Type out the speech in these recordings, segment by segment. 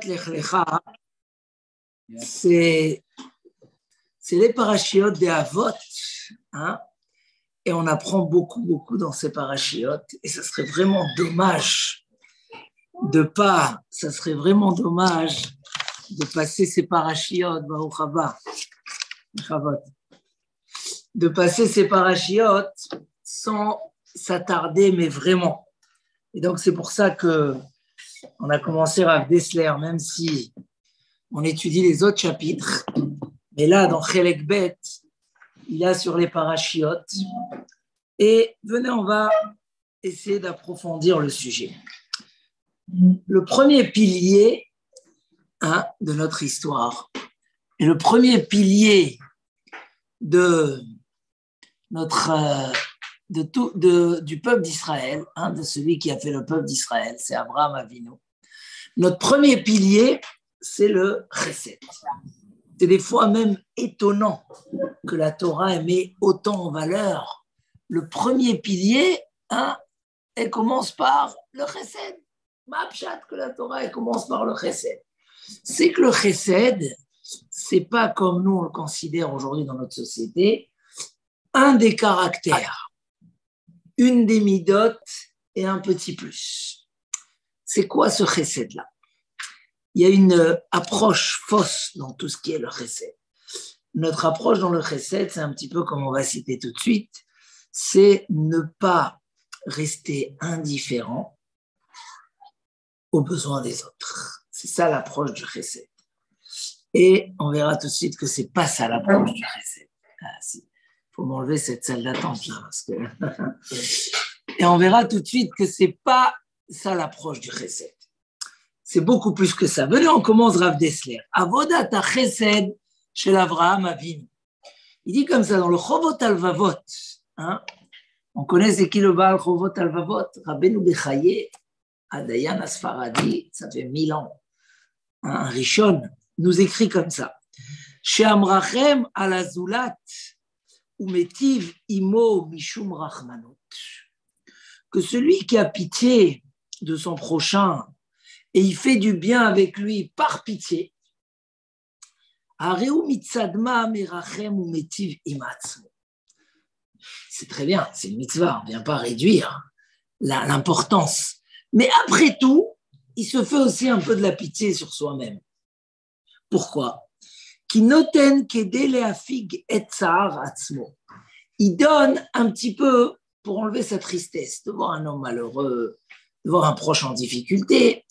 Lech Lecha, c'est les parachiotes des Avot, hein, et on apprend beaucoup dans ces parachiotes, et ça serait vraiment dommage de passer ces parachiotes, de passer ces parachiotes sans s'attarder, mais vraiment. Et donc, c'est pour ça que on a commencé Rav Dessler, même si on étudie les autres chapitres. Mais là, dans Chelek Bet, il a sur les parachiotes. Et venez, on va essayer d'approfondir le sujet. Le premier pilier de notre histoire, et le premier pilier de du peuple d'Israël, de celui qui a fait le peuple d'Israël, c'est Abraham Avinu. Notre premier pilier, c'est le chesed. C'est des fois même étonnant que la Torah ait mis autant en valeur. Le premier pilier, elle commence par le chesed. Ma'pshat que la Torah, elle commence par le chesed. C'est que le chesed, c'est pas comme nous on le considère aujourd'hui dans notre société, un des caractères, une des midotes et un petit plus. C'est quoi ce chesed-là? Il y a une approche fausse dans tout ce qui est le chesed. Notre approche dans le chesed, c'est un petit peu comme on va citer tout de suite, c'est ne pas rester indifférent aux besoins des autres. C'est ça l'approche du chesed. Et on verra tout de suite que c'est pas ça l'approche du chesed. Il faut m'enlever cette salle d'attente là, parce que et on verra tout de suite que c'est pas ça l'approche du chesed. C'est beaucoup plus que ça. Venez, on commence Rav Dessler. Avodat ha-chesed chez Avraham Avinu. Il dit comme ça dans le Chovot Alvavot. On connaît c'est qui le Baal Chovot Alvavot? Rabbeinu Bechaye, Adayan Asfaradi, ça fait 1000 ans. Un Rishon nous écrit comme ça. Chez Amrachem Alazulat Umetiv Imo Mishum Rachmanut. Que celui qui a pitié de son prochain et il fait du bien avec lui par pitié, c'est très bien, c'est une mitzvah, on ne vient pas réduire l'importance. Mais après tout, il se fait aussi un peu de la pitié sur soi-même. Pourquoi? Il donne un petit peu pour enlever sa tristesse, de voir un homme malheureux, de voir un proche en difficulté.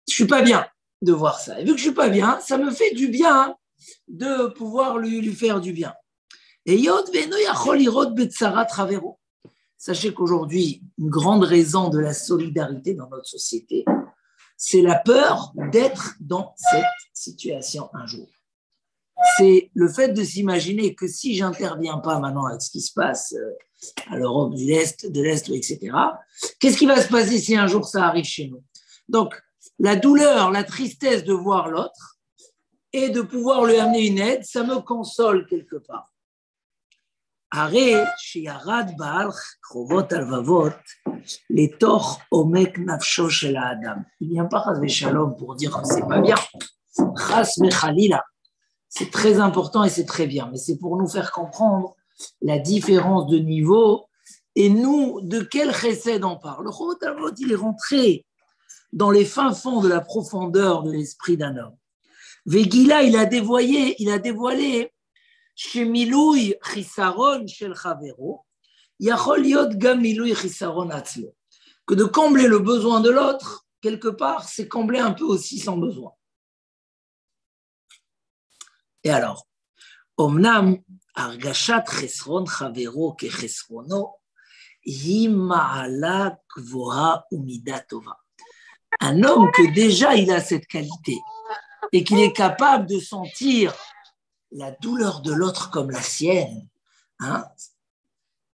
Je ne suis pas bien de voir ça. Et vu que je ne suis pas bien, ça me fait du bien de pouvoir lui faire du bien. Et sachez qu'aujourd'hui, une grande raison de la solidarité dans notre société, c'est la peur d'être dans cette situation un jour. C'est le fait de s'imaginer que si je n'interviens pas maintenant avec ce qui se passe à l'Europe de l'Est, etc., qu'est-ce qui va se passer si un jour ça arrive chez nous? Donc, la douleur, la tristesse de voir l'autre et de pouvoir lui amener une aide, ça me console quelque part. Aré, shiarad ba'al chovot alvavot, les toch omek nafsho shel ha'adam. Il n'y a pas chas v'shalom pour dire que c'est pas bien. Chas v'chalila. C'est très important et c'est très bien, mais c'est pour nous faire comprendre la différence de niveau et nous, de quel chesed on parle. Le chovot alvavot, il est rentré dans les fins fonds de la profondeur de l'esprit d'un homme. Vegila, il a dévoilé chez Miloui Chisaron shel Chavero, Yachol Yot Gam Miloui Chisaron Atzlo. Que de combler le besoin de l'autre, quelque part, c'est combler un peu aussi son besoin. Et alors, Omnam, Argashat Chesron Chavero ke Chesrono, Hi Ma'ala Kvoha Umida Tova. Un homme que déjà il a cette qualité et qu'il est capable de sentir la douleur de l'autre comme la sienne,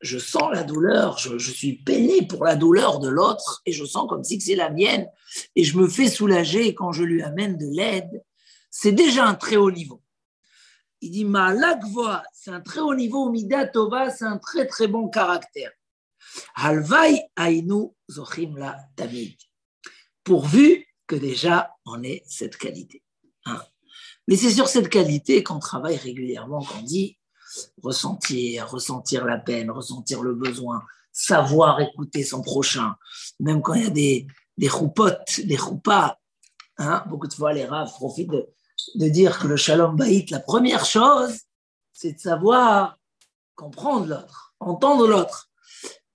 je sens la douleur, je suis peiné pour la douleur de l'autre et je sens comme si c'est la mienne et je me fais soulager quand je lui amène de l'aide, c'est déjà un très haut niveau. Il dit Ma'alakvoa, c'est un très haut niveau, Mida Tova, c'est un très très bon caractère. Halvai Ainu Zochim la Tamid. Pourvu que déjà on ait cette qualité. Hein. Mais c'est sur cette qualité qu'on travaille régulièrement, qu'on dit ressentir la peine, ressentir le besoin, savoir écouter son prochain, même quand il y a des choupotes, des choupas. Hein, beaucoup de fois, les raves profitent de dire que le shalom baït, la première chose, c'est de savoir comprendre l'autre, entendre l'autre.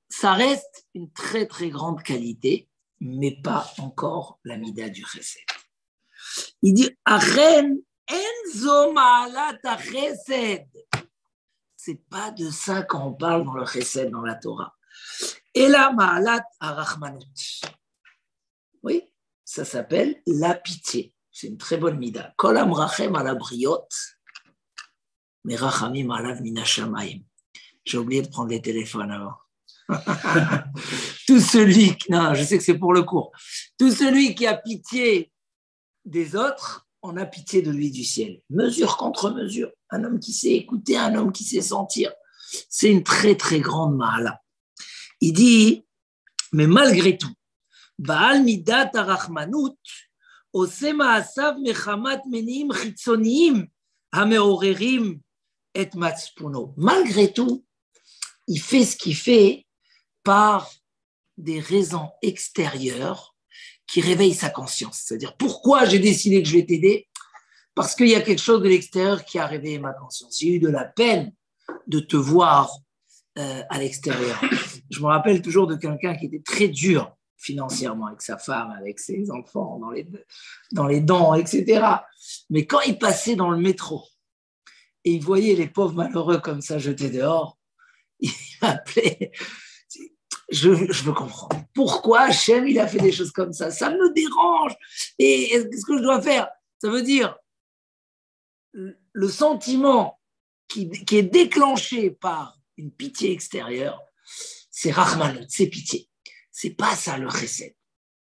Ça reste une très, très grande qualité, mais pas encore la mida du chesed. Il dit, Achen enzo ma'alat chesed. C'est pas de ça qu'on parle dans le chesed, dans la Torah. Et la ma'alat arachmanut. Oui, ça s'appelle la pitié. C'est une très bonne mida. Kol amrachem ala briot, mais rachamim alav mina shamayim. J'ai oublié de prendre les téléphones avant. Tout celui, non, je sais que c'est pour le cours. Tout celui qui a pitié des autres, on a pitié de lui du ciel. Mesure contre mesure. Un homme qui sait écouter, un homme qui sait sentir. C'est une très, très grande ma'ala. Il dit, mais malgré tout, Baal midat arachmanut, ose ma'asav mechamat menim chitzoniyim, hameorerim et matzpuno. Malgré tout, il fait ce qu'il fait par des raisons extérieures qui réveillent sa conscience. C'est-à-dire, pourquoi j'ai décidé que je vais t'aider? Parce qu'il y a quelque chose de l'extérieur qui a réveillé ma conscience. J'ai eu de la peine de te voir à l'extérieur. Je me rappelle toujours de quelqu'un qui était très dur financièrement avec sa femme, avec ses enfants, dans les dents, etc. Mais quand il passait dans le métro et il voyait les pauvres malheureux comme ça jetés dehors, il m'appelait. Je veux comprendre. Pourquoi Hachem, il a fait des choses comme ça? Ça me dérange. Et qu'est-ce que je dois faire? Ça veut dire le sentiment qui est déclenché par une pitié extérieure, c'est Rahmanut, c'est pitié. C'est pas ça le chesed.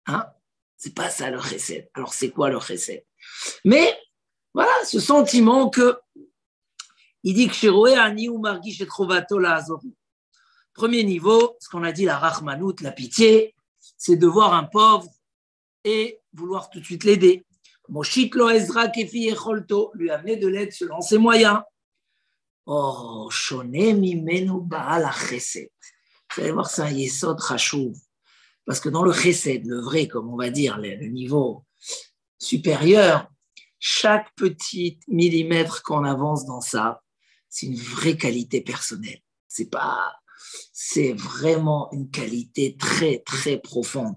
Hein? C'est pas ça le chesed. Alors c'est quoi le chesed? Mais voilà, ce sentiment que il dit que Sheroé ani ou margish et chovato la azori. Premier niveau, ce qu'on a dit, la rachmanout, la pitié, c'est de voir un pauvre et vouloir tout de suite l'aider. Moshit lo ezra kefi echolto, lui amener de l'aide selon ses moyens. Oh, shoné mimenu baal chesed. Vous allez voir, c'est un yesod chachouv. Parce que dans le chesed, le vrai, comme on va dire, le niveau supérieur, chaque petit millimètre qu'on avance dans ça, c'est une vraie qualité personnelle. C'est vraiment une qualité très, très profonde.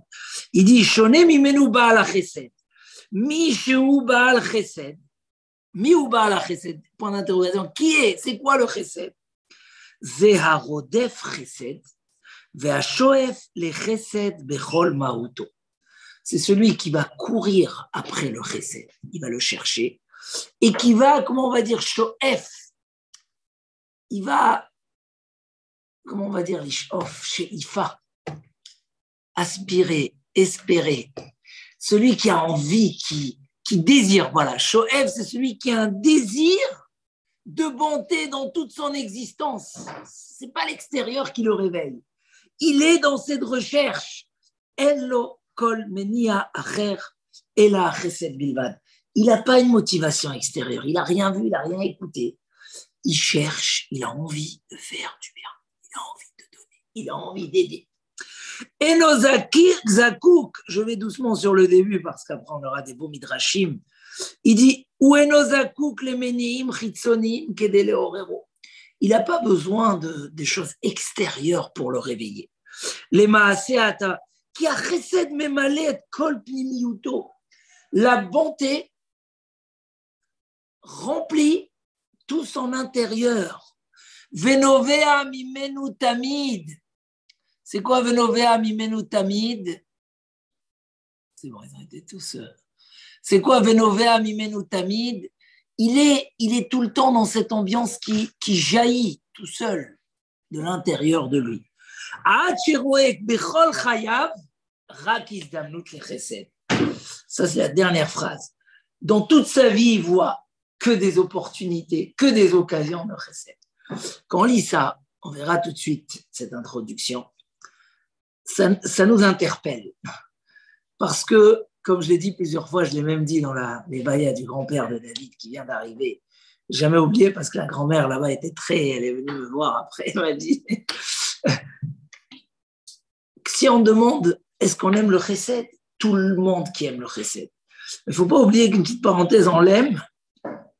Il dit, Shoné mimenu baal chesed. Mi shu baal chesed. Mi ou baal chesed. Point d'interrogation. Qui est? C'est quoi le chesed? Ze harodef chesed. Ve'ashoef le chesed bechol ma'uto. C'est celui qui va courir après le chesed. Il va le chercher. Et qui va, comment on va dire, shoef. Il va, comment on va dire, l'ishof, chez Ifa, aspirer, espérer, celui qui a envie, qui désire, voilà, Shoev, c'est celui qui a un désir de bonté dans toute son existence. Ce n'est pas l'extérieur qui le réveille. Il est dans cette recherche. Ello kol menia acher ela chesed bilvad. Il n'a pas une motivation extérieure, il n'a rien vu, il n'a rien écouté. Il cherche, il a envie de faire du bien, il a envie de donner, il a envie d'aider. Et nos zakouk, je vais doucement sur le début parce qu'après on aura des beaux midrashim. Il dit où est nos zakouk les meniim chitzonim kedele orero. Il n'a pas besoin des choses extérieures pour le réveiller. Les maaseata qui a chesed memalet kol pnimiyuto. La bonté remplit tout son intérieur. Venovea mimenu tamid. C'est quoi Venovea mimenu tamid? C'est bon, ils ont été tous. C'est quoi Venovea mimenu tamid? Il est tout le temps dans cette ambiance qui jaillit tout seul de l'intérieur de lui. Ça, c'est la dernière phrase. Dans toute sa vie, il voit que des opportunités, que des occasions de chesed. Quand on lit ça, on verra tout de suite cette introduction. Ça nous interpelle. Parce que comme je l'ai dit plusieurs fois, je l'ai même dit dans les bayas du grand-père de David qui vient d'arriver. Jamais oublié parce que la grand-mère là-bas était elle est venue me voir après, elle m'a dit si on demande est-ce qu'on aime le chesed, tout le monde qui aime le chesed. Il ne faut pas oublier qu'une petite parenthèse, on l'aime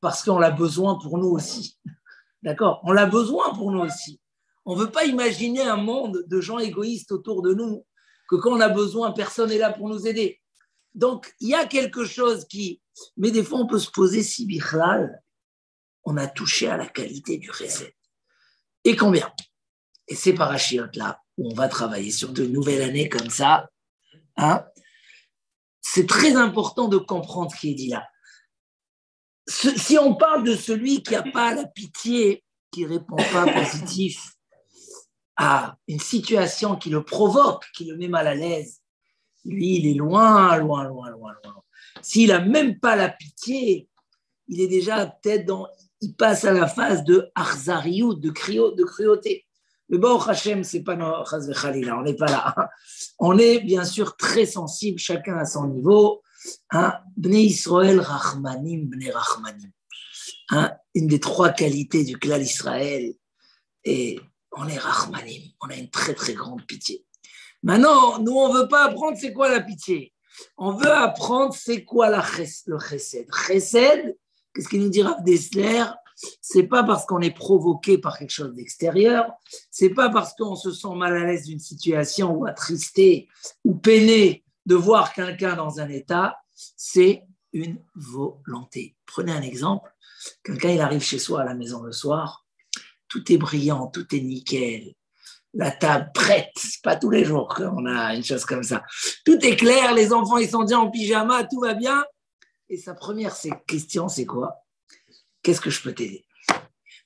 parce qu'on l'a besoin pour nous aussi. D'accord? On l'a besoin pour nous aussi. On ne veut pas imaginer un monde de gens égoïstes autour de nous, que quand on a besoin, personne n'est là pour nous aider. Donc, il y a quelque chose qui... Mais des fois, on peut se poser si bichlal, on a touché à la qualité du chesed. Et combien? Et ces parachiotes-là, où on va travailler sur de nouvelles années comme ça, hein, c'est très important de comprendre ce qui est dit là. Si on parle de celui qui n'a pas la pitié, qui ne répond pas positif à une situation qui le provoque, qui le met mal à l'aise, lui, il est loin, loin, loin, loin, loin. S'il n'a même pas la pitié, il est déjà peut-être il passe à la phase de arzariut, de cruauté. Le Baruch Hashem, c'est pas notre chas v'chalila, on n'est pas là. On est bien sûr très sensible, chacun à son niveau. Hein, Bnei Israël Rachmanim, Bnei Rachmanim. Hein, une des trois qualités du clan Israël. Et on est Rachmanim, on a une très très grande pitié. Maintenant, nous, on ne veut pas apprendre c'est quoi la pitié. On veut apprendre c'est quoi le chesed. Chesed, qu'est-ce qu'il nous dit Rav Dessler? C'est pas parce qu'on est provoqué par quelque chose d'extérieur, c'est pas parce qu'on se sent mal à l'aise d'une situation ou attristé ou peiné de voir quelqu'un dans un état, c'est une volonté. Prenez un exemple, quelqu'un il arrive chez soi à la maison le soir, tout est brillant, tout est nickel, la table prête, c'est pas tous les jours qu'on a une chose comme ça. Tout est clair, les enfants ils sont déjà en pyjama, tout va bien, et sa première question c'est quoi? Qu'est-ce que je peux t'aider?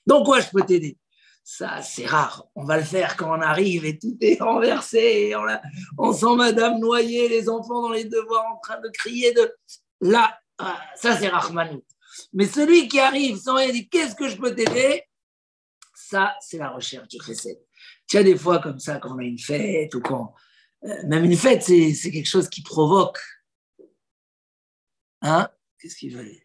Donc, quoi je peux t'aider? Ça, c'est rare. On va le faire quand on arrive et tout est renversé. Et on sent madame noyer, les enfants dans les devoirs en train de crier. Là, ça, c'est Rahmanout. Mais celui qui arrive sans rien dire, qu'est-ce que je peux t'aider? Ça, c'est la recherche du chesed. Tu as des fois comme ça, quand on a une fête ou quand... même une fête, c'est quelque chose qui provoque. Hein? Qu'est-ce qu'il veut dire?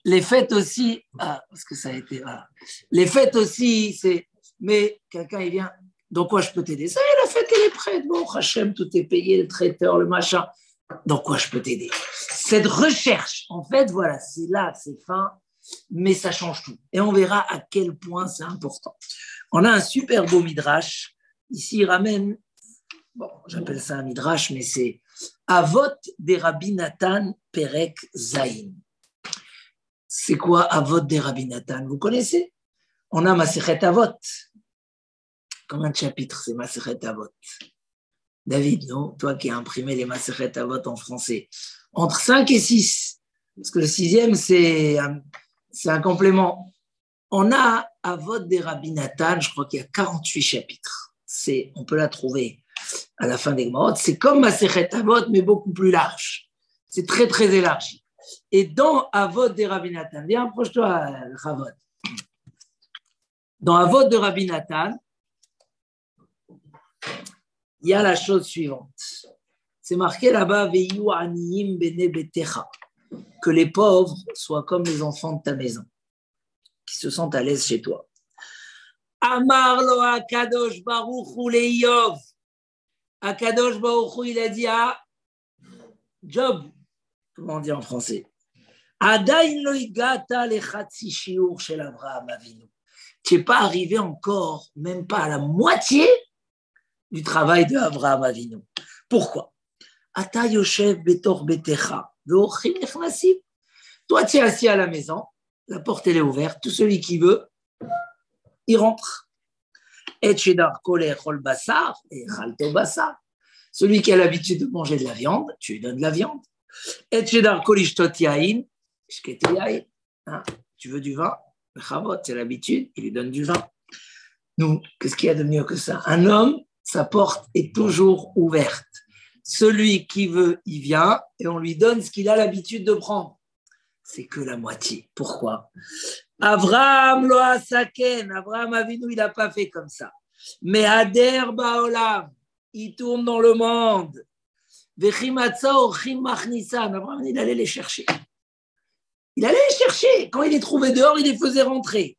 Les fêtes aussi, parce que ça a été, voilà. Les fêtes aussi, c'est, mais quelqu'un il vient, donc quoi je peux t'aider? Ça y est, la fête elle est prête, bon, Hachem, tout est payé, le traiteur, le machin, donc quoi je peux t'aider? Cette recherche, en fait, voilà, c'est là, c'est fin, mais ça change tout. Et on verra à quel point c'est important. On a un super beau midrash, ici il ramène, bon, j'appelle ça un midrash, mais c'est Avot des Rabbi Nathan Perek Zayin. C'est quoi Avot des Rabbi Nathan? Vous connaissez? On a Masechet Avot. Combien de chapitres c'est Masechet Avot? David, non? Toi qui as imprimé les Masechet Avot en français. Entre 5 et 6. Parce que le 6e, c'est un complément. On a Avot des Rabbi Nathan, je crois qu'il y a 48 chapitres. On peut la trouver à la fin des Gemorot. C'est comme Masechet Avot, mais beaucoup plus large. C'est très, très élargi. Et dans Avot de Rabbi Nathan, viens, approche-toi, Chavod. Dans Avot de Rabbi Nathan, il y a la chose suivante. C'est marqué là-bas, Veyu aniyim bene betecha, que les pauvres soient comme les enfants de ta maison, qui se sentent à l'aise chez toi. Amar lo Akadosh Baruch Hu leIov. Akadosh Baruch Hu, il a dit à Job, comment on dit en français? Adain lo igata lechatzi shiur shel Avraham Avinu. Tu n'es pas arrivé encore, même pas à la moitié du travail de Avraham Avinu. Pourquoi? Ata yoshev betor betecha ve'orchim nechnasim. Toi, tu es assis à la maison, la porte elle est ouverte, tout celui qui veut, il rentre. Et shedar kol echol basar et chalto basar. Celui qui a l'habitude de manger de la viande, tu lui donnes de la viande. Et shedar kol ishtot yain, shket yain. Tu veux du vin? Le chavot, c'est l'habitude, il lui donne du vin. Nous, qu'est-ce qu'il y a de mieux que ça? Un homme, sa porte est toujours ouverte. Celui qui veut, il vient et on lui donne ce qu'il a l'habitude de prendre. C'est que la moitié. Pourquoi? Avraham lo asaken, Avraham Avinu, il n'a pas fait comme ça. Mais Ader Baolam, il tourne dans le monde. Abraham, il allait les chercher. Il allait les chercher. Quand il les trouvait dehors, il les faisait rentrer.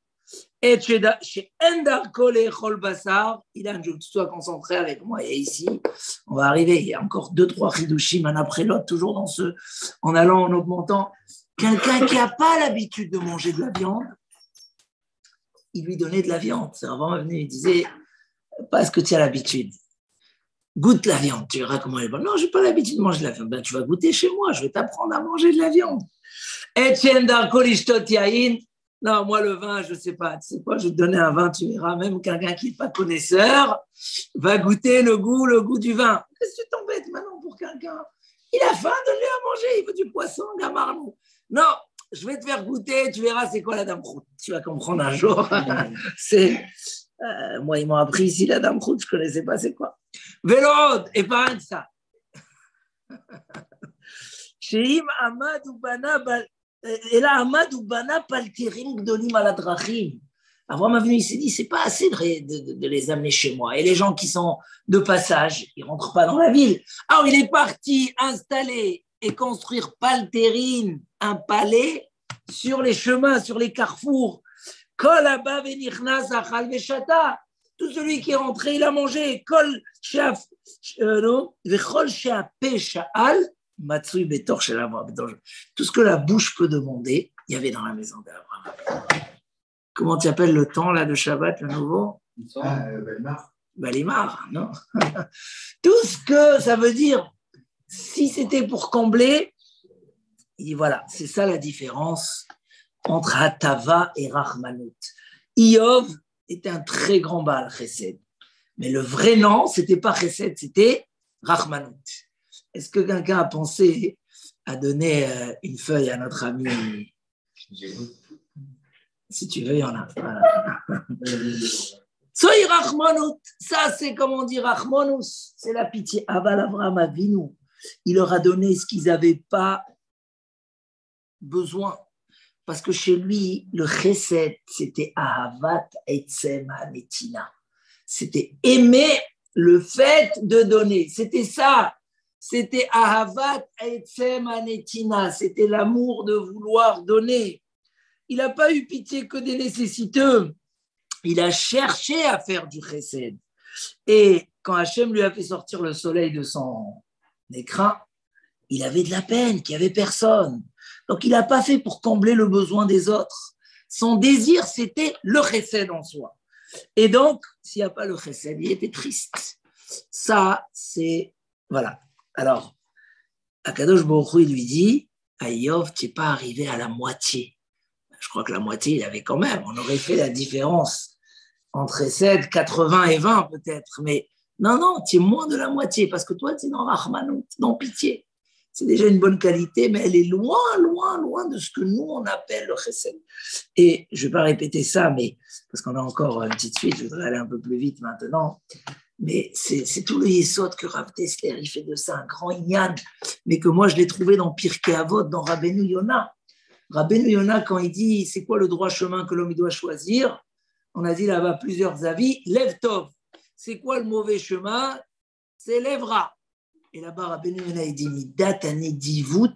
Et chez Endar Kol Echol Basar, Ilan, je veux que tu sois concentré avec moi. Et ici, on va arriver. Il y a encore 2-3 Hidushim, un après l'autre, toujours en allant, en augmentant. Quelqu'un qui n'a pas l'habitude de manger de la viande, il lui donnait de la viande. C'est vraiment venu, il disait, parce que tu as l'habitude. Goûte la viande, tu verras comment elle est bonne. Non, je n'ai pas l'habitude de manger de la viande. Ben, tu vas goûter chez moi, je vais t'apprendre à manger de la viande. Et Endar Kol Ishtot Yain. Non, moi, le vin, je ne sais pas. Tu sais quoi, je vais te donner un vin, tu verras. Même quelqu'un qui n'est pas connaisseur va goûter le goût du vin. Qu'est-ce que tu t'embêtes maintenant pour quelqu'un? Il a faim, donne-lui à manger. Il veut du poisson, gamarnou. Non, je vais te faire goûter. Tu verras c'est quoi la dame croûte. Tu vas comprendre un jour. Moi, ils m'ont appris ici la dame croûte. Je ne connaissais pas c'est quoi. Vélorod, et pas rien que ça. Sheim Amad ou Bana et là, Ahmad ou Bana Paltirim Gdolim Aladrachim. Avraham Avinu, il s'est dit, c'est pas assez de les amener chez moi. Et les gens qui sont de passage, ils rentrent pas dans la ville. Alors, il est parti installer et construire Palterim, un palais, sur les chemins, sur les carrefours. Kol Abba Venichnas Achal Veshata. Tout celui qui est rentré, il a mangé. Kol Sheaf, non, Vechol Sheape Sha'al. Matsui Betor chez la voix. Tout ce que la bouche peut demander, il y avait dans la maison d'Abraham. Comment tu appelles le temps là de Shabbat, le nouveau? Balimar. Balimar, non? Tout ce que ça veut dire, si c'était pour combler, il dit voilà, c'est ça la différence entre Hatava et Rachmanut. Iyov était un très grand Baal Chesed, mais le vrai nom, c'était pas Chesed, c'était Rachmanut. Est-ce que quelqu'un a pensé à donner une feuille à notre ami? Si tu veux, il y en a. Voilà. Soy Rachmanut, ça c'est comme on dit Rachmanus, c'est la pitié. Aval Avraham Avinu, il leur a donné ce qu'ils n'avaient pas besoin. Parce que chez lui, le chesed, c'était Ahavat Etzem Hanetina. C'était aimer le fait de donner. C'était ça. C'était Ahavat Etzem Hanetina. C'était l'amour de vouloir donner. Il n'a pas eu pitié que des nécessiteux. Il a cherché à faire du chesed. Et quand Hachem lui a fait sortir le soleil de son écrin, il avait de la peine, qu'il n'y avait personne. Donc, il n'a pas fait pour combler le besoin des autres. Son désir, c'était le chesed en soi. Et donc, s'il n'y a pas le chesed, il était triste. Ça, c'est... Voilà. Alors, Akadosh Baruch Hu, il lui dit, à Iyov, tu n'es pas arrivé à la moitié. Je crois que la moitié, il avait quand même. On aurait fait la différence entre chesed, 80 et 20 peut-être. Mais non, tu es moins de la moitié parce que toi, tu es dans Rahmanut, dans pitié. C'est déjà une bonne qualité, mais elle est loin, loin, loin de ce que nous, on appelle le chesed. Et je ne vais pas répéter ça, mais parce qu'on a encore une petite suite, je voudrais aller un peu plus vite maintenant. Mais c'est tout le yesod que Rav Dessler, il fait de ça un grand inyan, mais que moi, je l'ai trouvé dans Pirkei Avot, dans Rabbeinu Yonah. Rabbeinu Yonah, quand il dit c'est quoi le droit chemin que l'homme doit choisir, on a dit là-bas plusieurs avis. Lev Tov, c'est quoi le mauvais chemin? C'est Levra. Et là-bas, Rabbeinu Yonah, il dit Midat Anedivut,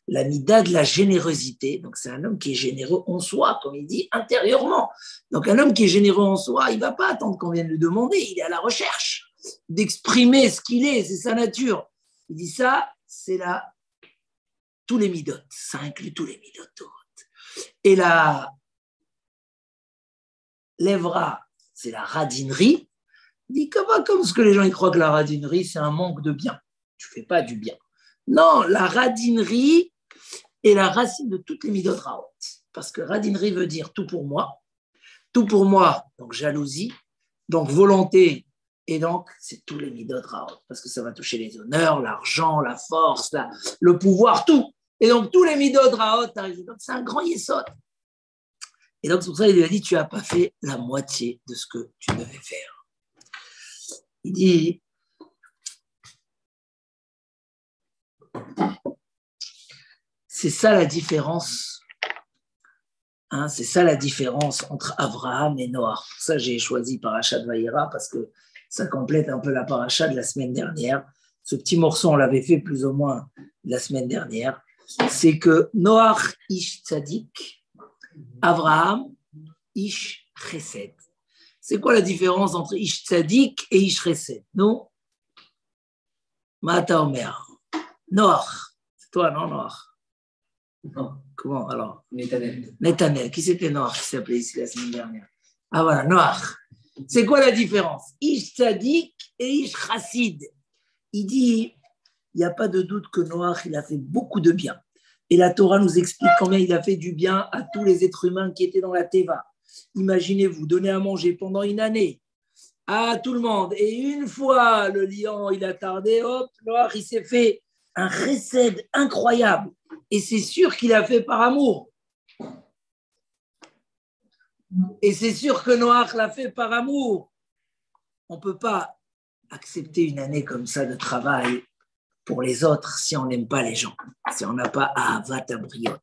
la mida de la générosité. Donc, c'est un homme qui est généreux en soi, comme il dit, intérieurement. Donc, un homme qui est généreux en soi, il ne va pas attendre qu'on vienne lui demander. Il est à la recherche d'exprimer ce qu'il est, c'est sa nature. Il dit ça, c'est là tous les midot. Ça inclut tous les midot. Et la lèvra, c'est la radinerie. Il dit comme ce que les gens ils croient que la radinerie, c'est un manque de bien. Tu ne fais pas du bien. Non, la radinerie est la racine de toutes les midot raot. Parce que radinerie veut dire tout pour moi, donc jalousie, donc volonté, et donc c'est tous les midot raot. Parce que ça va toucher les honneurs, l'argent, la force, le pouvoir, tout. Et donc tous les midot raot arrivent. Donc c'est un grand yesod. Et donc c'est pour ça qu'il lui a dit tu n'as pas fait la moitié de ce que tu devais faire. Il dit c'est ça la différence. C'est ça la différence entre Abraham et Noach. Pour ça, j'ai choisi Parashat Vayera parce que ça complète un peu la paracha de la semaine dernière. ce petit morceau, on l'avait fait plus ou moins la semaine dernière, c'est que Noach ish tzadik, Abraham ish chesed. C'est quoi la différence entre ish tzadik et ish chesed? Non? Mata Omer. Noach. C'est toi, non, Noach? Non. Comment alors? Netanel. Qui c'était Noach qui s'appelait ici la semaine dernière? Ah voilà, Noach. C'est quoi la différence? Ish tzadik et ish chassid. Il dit, il n'y a pas de doute que Noach, il a fait beaucoup de bien. Et la Torah nous explique combien il a fait du bien à tous les êtres humains qui étaient dans la Teva. Imaginez-vous, donner à manger pendant une année à tout le monde. Et une fois, le lion, il a tardé, hop, Noach, il s'est fait un chesed incroyable. Et c'est sûr qu'il a fait par amour. Et c'est sûr que Noach l'a fait par amour. On ne peut pas accepter une année comme ça de travail pour les autres si on n'aime pas les gens, si on n'a pas Ahavat Abriot.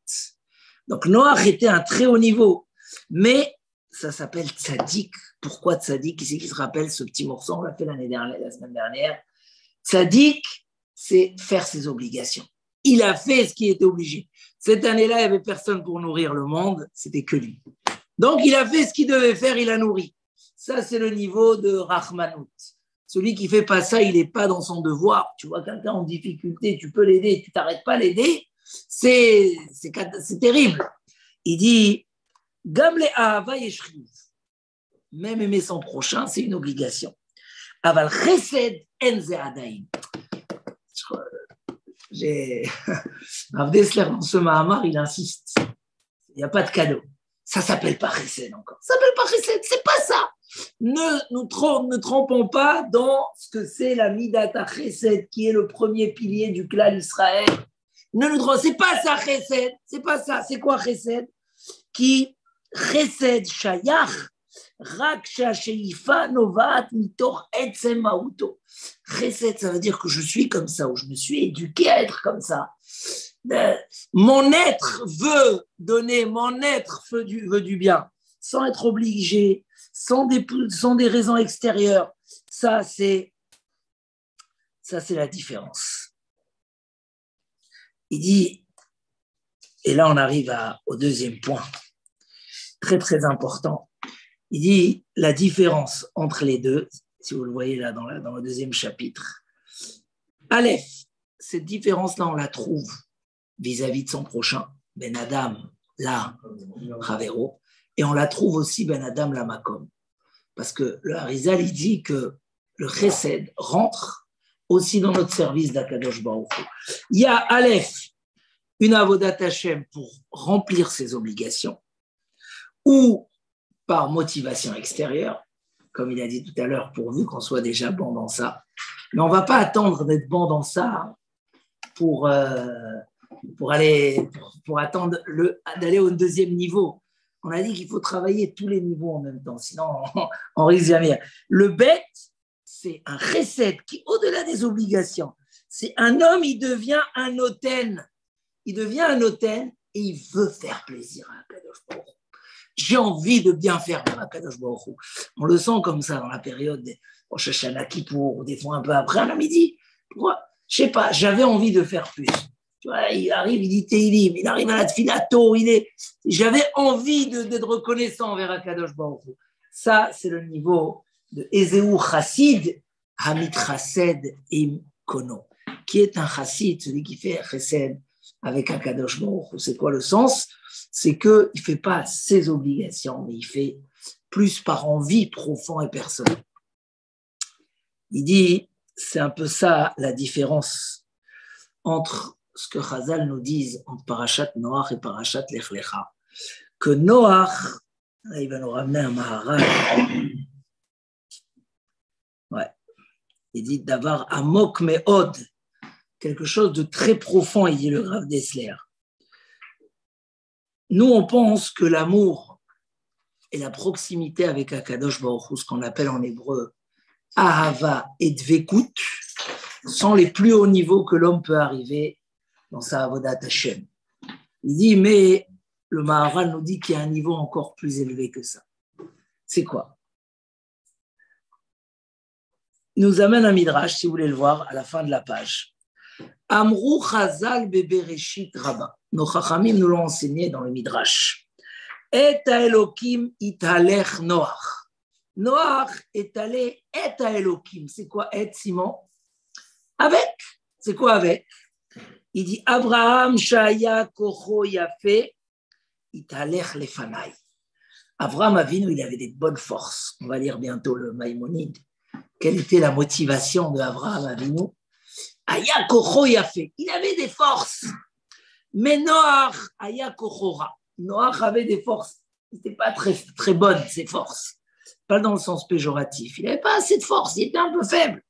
Donc Noach était un très haut niveau, mais ça s'appelle tzaddik. Pourquoi tzaddik? Qui c'est qui se rappelle ce petit morceau? On l'a fait la semaine dernière. Tzaddik, c'est faire ses obligations. Il a fait ce qui était obligé. Cette année-là, il n'y avait personne pour nourrir le monde, c'était que lui. Donc il a fait ce qu'il devait faire, il a nourri. Ça, c'est le niveau de Rahmanout. Celui qui ne fait pas ça, il n'est pas dans son devoir. Tu vois quelqu'un en difficulté, tu peux l'aider, tu ne t'arrêtes pas à l'aider, c'est terrible. Il dit, Gamle Ahava Yeshriv, même aimer son prochain, c'est une obligation. Aval Chesed Enze Adaim. Rav Dessler, dans ce Mahamar, il insiste. Il n'y a pas de cadeau. Ça ne s'appelle pas Chesed encore. Ça ne s'appelle pas Chesed, c'est pas ça. Ne trompons pas dans ce que c'est la Midata Chesed, qui est le premier pilier du clan Israël. C'est pas ça Chesed, c'est pas ça. C'est quoi Chesed? Qui Chesed Shayach Rak Sheifa Novat Mitor Etzem Mauto. Chesed, ça veut dire que je suis comme ça, ou je me suis éduqué à être comme ça. Mon être veut donner, mon être veut du bien, sans être obligé, sans des raisons extérieures. Ça, c'est la différence. Il dit, et là on arrive au deuxième point, très très important. Il dit la différence entre les deux, si vous le voyez là dans le deuxième chapitre. Aleph, cette différence-là, on la trouve vis-à-vis de son prochain, Ben Adam, la Ravero, et on la trouve aussi Ben Adam, la Makom. Parce que le Harizal, il dit que le Chesed rentre aussi dans notre service d'Akadosh Baruch Hu. Il y a Aleph, une avodat Hashem pour remplir ses obligations, ou par motivation extérieure, comme il a dit tout à l'heure, pourvu qu'on soit déjà bon dans ça. Mais on ne va pas attendre d'être bon dans ça pour attendre d'aller au deuxième niveau. On a dit qu'il faut travailler tous les niveaux en même temps, sinon on risque jamais. Le bête, c'est un chesed qui, au-delà des obligations, c'est un homme, il devient un noten. Il devient un noten et il veut faire plaisir à Akadosh Baruch Hu. J'ai envie de bien faire à Akadosh Baruch Hu. On le sent comme ça dans la période des Rosh Hashanah Kippour, ou des fois un peu après, à midi. Pourquoi? Je ne sais pas, j'avais envie de faire plus. Tu vois, il arrive, il dit Teilim, il arrive à la Tfilato, j'avais envie d'être reconnaissant envers Akadosh Baruch Hu. Ça, c'est le niveau de Ezeu Chassid, Hamit Chased Im Kono, qui est un Chassid, celui qui fait Chesed avec Akadosh Baruch Hu. C'est quoi le sens? C'est qu'il ne fait pas ses obligations, mais il fait plus par envie profonde et personnelle. Il dit, c'est un peu ça la différence entre ce que Chazal nous disent entre Parashat Noach et Parashat Lech Lecha. Que Noach, là, il va nous ramener un Maharal. Ouais. Il dit d'avoir Amok Me'od, quelque chose de très profond, il dit le Rav Dessler. Nous, on pense que l'amour et la proximité avec Akadosh Baruch Hu, ce qu'on appelle en hébreu Ahava et Dvekut, sont les plus hauts niveaux que l'homme peut arriver dans sa Avodat Hashem. Il dit, mais le Maharal nous dit qu'il y a un niveau encore plus élevé que ça. C'est quoi? nous amène un midrash, si vous voulez le voir, à la fin de la page. Amrou Chazal Bebereshit Rabba. Nos chachamim nous l'ont enseigné dans le midrash. Et Elokim italech Noach. Noach est allé et Elokim. C'est quoi et, Simon? Avec. C'est quoi avec? Il dit Abraham Shaya Kocho Yafé italech lefanai. Abraham Avinu, il avait des bonnes forces. On va lire bientôt le Maïmonide. Quelle était la motivation de Abraham Avinu? Aya Kocho Yafé. Il avait des forces. Mais Noach, Aya Kochora. Noach avait des forces. Ce n'était pas très, très bonnes, ses forces. Pas dans le sens péjoratif. Il n'avait pas assez de force. Il était un peu faible.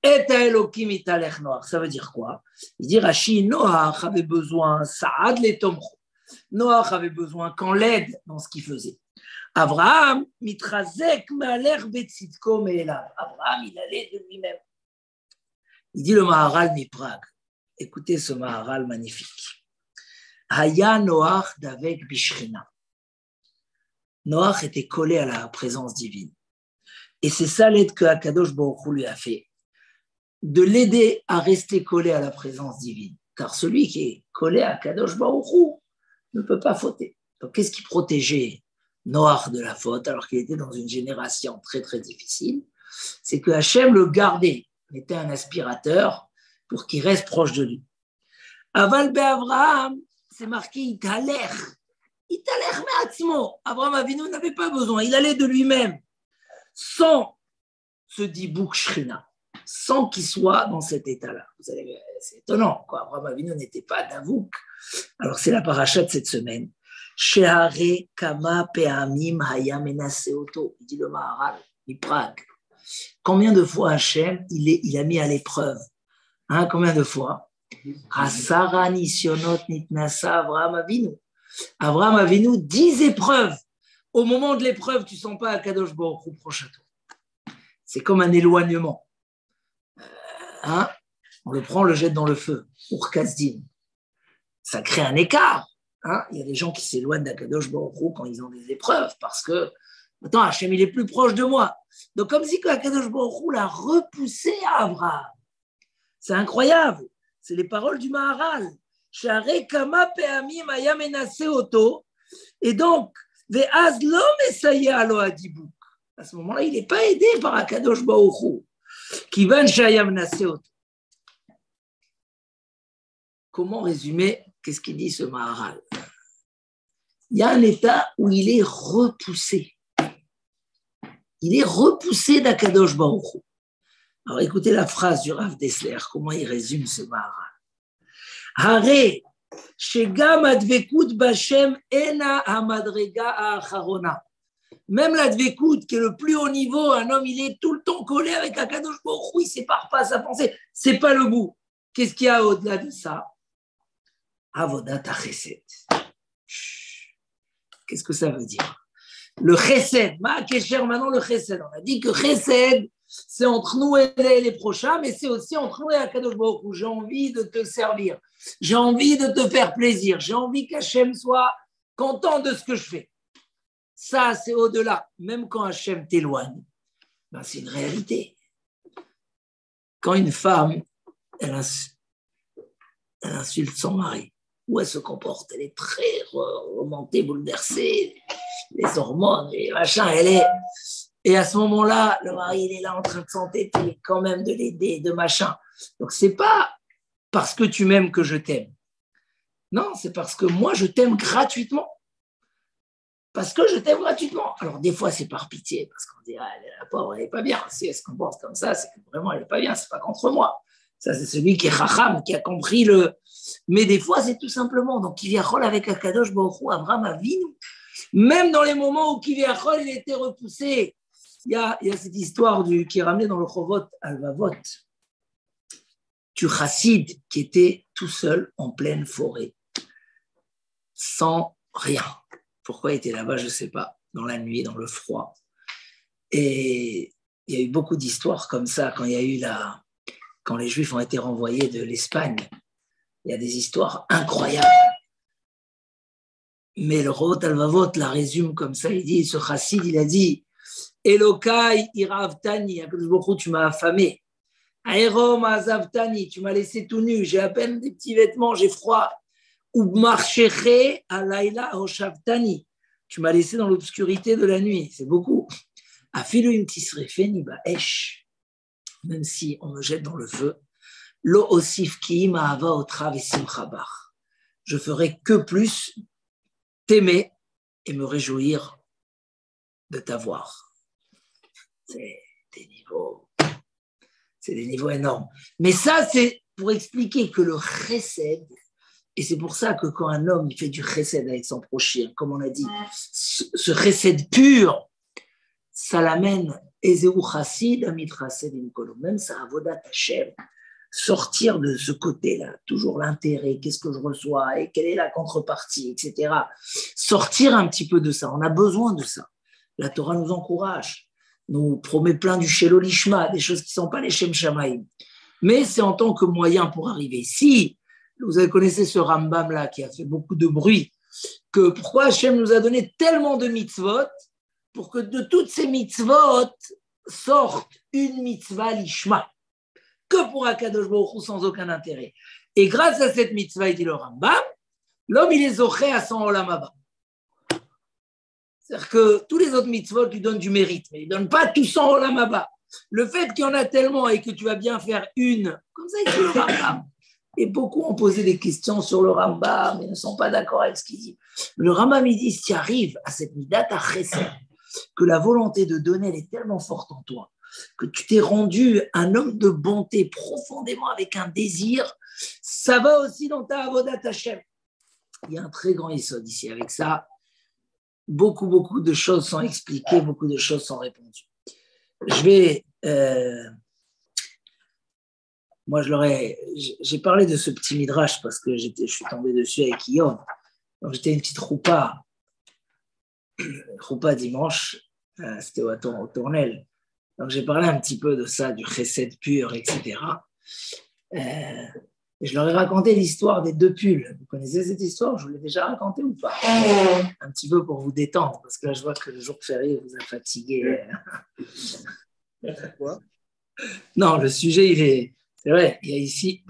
Et Elokim italech Noach. Ça veut dire quoi? Il dit Rashi, Noach avait besoin, Saad le tomcho. Noach avait besoin qu'on l'aide dans ce qu'il faisait. Abraham, mitrazek ma'aler betzitko me'elav. Abraham, il allait de lui-même. Il dit le Maharal Miprag. Écoutez ce Maharal magnifique. Haya Noach d'avek bishrina. Noach était collé à la présence divine. Et c'est ça l'aide que Akadosh Baruch Hu lui a fait. De l'aider à rester collé à la présence divine. Car celui qui est collé à Akadosh Baruch Hu ne peut pas fauter. Donc qu'est-ce qui protégeait Noach de la faute alors qu'il était dans une génération très très difficile? C'est que Hachem le gardait, mettait un aspirateur pour qu'il reste proche de lui. Aval be'Avraham, c'est marqué Italer. Italer me'atzmo. Abraham Avinu n'avait pas besoin, il allait de lui-même, sans ce dibouk shrina, sans qu'il soit dans cet état-là. Vous savez, c'est étonnant, quoi. Abraham Avinu n'était pas d'avouk. Alors c'est la paracha de cette semaine. Shehare kama pe'amim haya menase oto. Il dit le Maharal, Miprag. Combien de fois Hachem il a mis à l'épreuve? Combien de fois? Asara nisionot nitnasa Avraham Avinu. Avraham Avinu, 10 épreuves. Au moment de l'épreuve, tu ne sens pas Akadosh Baruch Hu proche à toi. C'est comme un éloignement. On le prend, on le jette dans le feu. Pour Kasdim. Ça crée un écart. Il y a des gens qui s'éloignent d'Akadosh Baruch Hu quand ils ont des épreuves parce que, attends, Hachem, il est plus proche de moi. Donc, comme si Akadosh Baruch Hu l'a repoussé à Abraham. C'est incroyable. C'est les paroles du Maharal. Et donc, à ce moment-là, il n'est pas aidé par Akadosh Baruch Hu. Comment résumer? Qu'est-ce qu'il dit ce Maharal? Il y a un état où il est repoussé. Il est repoussé d'Akadosh Baruch Hu. Alors écoutez la phrase du Rav Dessler, comment il résume ce Maharal. Hare, shegam advekut bashem ena hamadrega acharona. Même l'advekut, qui est le plus haut niveau, un homme, il est tout le temps collé avec Akadosh Baruch Hu, il ne sépare pas sa pensée, c'est pas le bout. Qu'est-ce qu'il y a au-delà de ça? Avodat ha-chesed. Qu'est-ce que ça veut dire? Le chesed, maintenant le chesed. On a dit que chesed, c'est entre nous et les prochains, mais c'est aussi entre nous et Akadosh Baruch Hu. J'ai envie de te servir, j'ai envie de te faire plaisir, j'ai envie qu'Hachem soit content de ce que je fais. Ça, c'est au-delà. Même quand Hachem t'éloigne, c'est une réalité. Quand une femme, elle insulte son mari, où elle se comporte, elle est très remontée, bouleversée, les hormones, les machins, elle est... Et à ce moment-là, le mari, il est là en train de s'entêter, quand même de l'aider, de machin. Donc, c'est pas parce que tu m'aimes que je t'aime. Non, c'est parce que moi, je t'aime gratuitement. Parce que je t'aime gratuitement. Alors, des fois, c'est par pitié, parce qu'on dit, la pauvre, elle n'est pas bien. Si elle se comporte comme ça, c'est que vraiment, elle n'est pas bien, c'est pas contre moi. Ça, c'est celui qui est chacham, qui a compris le... Mais des fois, c'est tout simplement. Donc, Kiviachol avec Akadosh Baruch Hu, Abraham Avinu, même dans les moments où Kiviachol, il était repoussé. Il y a cette histoire qui est ramenée dans le Chovot Alvavot, du chassid qui était tout seul en pleine forêt, sans rien. Pourquoi il était là-bas, je ne sais pas, dans la nuit, dans le froid. Et il y a eu beaucoup d'histoires comme ça quand les Juifs ont été renvoyés de l'Espagne. Il y a des histoires incroyables. Mais le Chovot Alvavot la résume comme ça. Il dit, ce chassid, il a dit, Elokai iravtani, Akadosh Baruch Hu, tu m'as affamé. Aerom azavtani, tu m'as laissé tout nu, j'ai à peine des petits vêtements, j'ai froid. Ubmarcheche alayla hoshavtani, tu m'as laissé dans l'obscurité de la nuit, c'est beaucoup. Afilu im tisrefeni ba'esh, même si on me jette dans le feu, lo osif ki ma'ava otra vesimcha bach, je ferai que plus t'aimer et me réjouir de t'avoir. C'est des niveaux énormes. Mais ça, c'est pour expliquer que le chesed, et c'est pour ça que quand un homme il fait du chesed avec son prochain, comme on a dit, ce chesed pur, ça l'amène, Ezeu chassid amit chased im kolo, même ça avodat Hashem, sortir de ce côté-là, toujours l'intérêt, qu'est-ce que je reçois et quelle est la contrepartie, etc. Sortir un petit peu de ça, on a besoin de ça. La Torah nous encourage, nous promet plein du Shelo Lishma, des choses qui ne sont pas les Shem Shamaim. Mais c'est en tant que moyen pour arriver. Si vous connaissez ce Rambam-là qui a fait beaucoup de bruit, que pourquoi Hashem nous a donné tellement de mitzvot, pour que de toutes ces mitzvot sorte une mitzvah Lishma, que pour Akadosh Baruch Hu sans aucun intérêt. Et grâce à cette mitzvah, il dit le Rambam, l'homme il est zoché à son olam haba. C'est-à-dire que tous les autres mitzvot lui donnent du mérite, mais ils ne donnent pas tout son olam haba. Le fait qu'il y en a tellement et que tu vas bien faire une, comme ça il dit le Rambam. Et beaucoup ont posé des questions sur le Rambam, mais ne sont pas d'accord avec ce qu'il dit. Le Rambam il dit, si tu arrives à cette midat à chesed, que la volonté de donner elle est tellement forte en toi, que tu t'es rendu un homme de bonté profondément avec un désir, ça va aussi dans ta avodat Hashem. Il y a un très grand yesod ici. Avec ça, beaucoup de choses sont expliquées, beaucoup de choses sont répondues. J'ai parlé de ce petit midrash parce que je suis tombé dessus avec Guillaume. Donc j'étais une petite roupa dimanche, c'était au Tournelle. Donc j'ai parlé un petit peu de ça, du chesed pur, etc. Et je leur ai raconté l'histoire des deux pulls. Vous connaissez cette histoire? Je vous l'ai déjà racontée ou pas? Un petit peu pour vous détendre, parce que là je vois que le jour férié vous a fatigué. Quoi? Non, le sujet, c'est vrai, il y a ici,